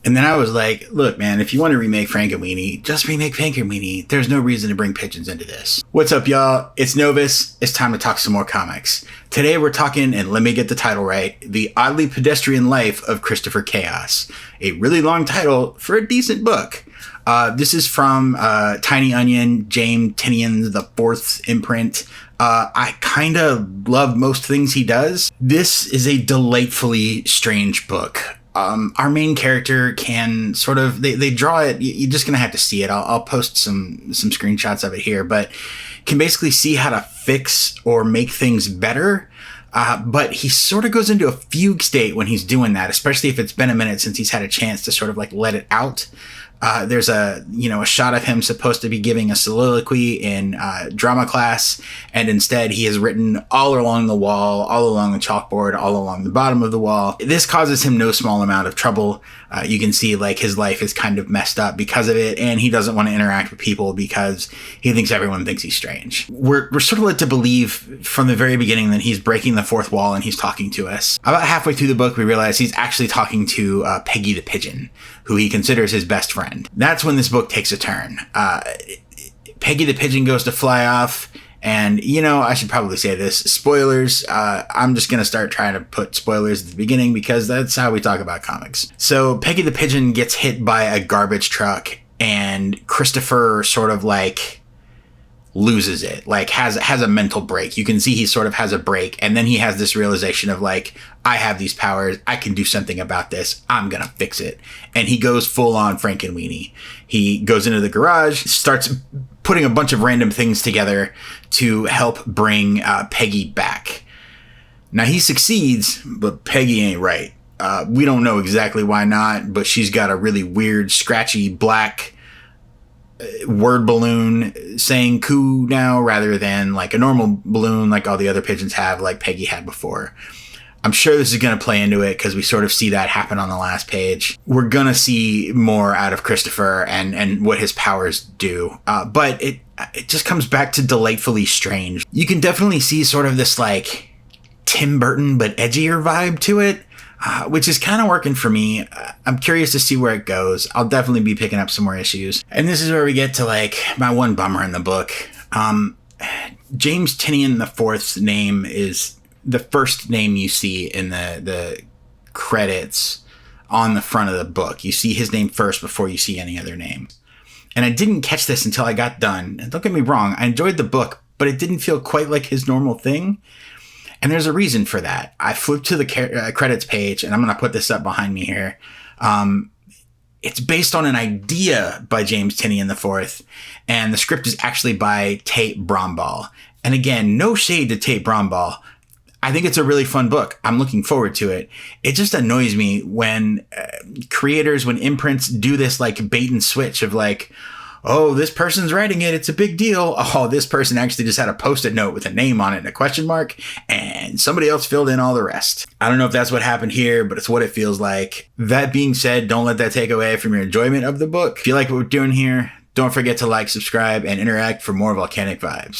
And then I was like, look, man, if you want to remake Frankenweenie, just remake Frankenweenie. There's no reason to bring pigeons into this. What's up, y'all? It's Novus. It's time to talk some more comics. Today we're talking, and let me get the title right, The Oddly Pedestrian Life of Christopher Chaos. A really long title for a decent book. This is from Tiny Onion, James Tynion the Fourth imprint. I kind of love most things he does. This is a delightfully strange book. Our main character can sort of, they draw it, you're just going to have to see it. I'll post some screenshots of it here, but can basically see how to fix or make things better. But he sort of goes into a fugue state when he's doing that, especially if it's been a minute since he's had a chance to sort of like let it out. There's a shot of him supposed to be giving a soliloquy in drama class, and instead he has written all along the wall, all along the chalkboard, all along the bottom of the wall. This causes him no small amount of trouble. You can see like his life is kind of messed up because of it, and he doesn't want to interact with people because he thinks everyone thinks he's strange. We're sort of led to believe from the very beginning that he's breaking the fourth wall and he's talking to us. About halfway through the book, we realize he's actually talking to Peggy the Pigeon, who he considers his best friend. That's when this book takes a turn. Peggy the Pigeon goes to fly off, and, I should probably say this. Spoilers. I'm just going to start trying to put spoilers at the beginning because that's how we talk about comics. So Peggy the Pigeon gets hit by a garbage truck, and Christopher sort of like loses it, like has a mental break. You can see he sort of has a break, and then he has this realization of like, I have these powers, I can do something about this, I'm gonna fix it. And he goes full on Frankenweenie. He goes into the garage, starts putting a bunch of random things together to help bring Peggy back. Now he succeeds, but Peggy ain't right. We don't know exactly why not, but she's got a really weird, scratchy, black word balloon saying coo now rather than like a normal balloon like all the other pigeons have, like Peggy had before. I'm sure this is going to play into it because we sort of see that happen on the last page. We're going to see more out of Christopher and what his powers do. But it just comes back to delightfully strange. You can definitely see sort of this like Tim Burton but edgier vibe to it. Which is kind of working for me. I'm curious to see where it goes. I'll definitely be picking up some more issues. And this is where we get to like my one bummer in the book. James Tynion the Fourth's name is the first name you see in the credits on the front of the book. You see his name first before you see any other name. And I didn't catch this until I got done. And don't get me wrong, I enjoyed the book, but it didn't feel quite like his normal thing. And there's a reason for that. I flipped to the credits page, and I'm going to put this up behind me here. It's based on an idea by James Tynion IV, and the script is actually by Tate Brombaugh. And again, no shade to Tate Brombaugh. I think it's a really fun book. I'm looking forward to it. It just annoys me when creators, when imprints do this like bait and switch of like, oh, this person's writing it, it's a big deal. Oh, this person actually just had a Post-it note with a name on it and a question mark, and somebody else filled in all the rest. I don't know if that's what happened here, but it's what it feels like. That being said, don't let that take away from your enjoyment of the book. If you like what we're doing here, don't forget to like, subscribe, and interact for more volcanic vibes.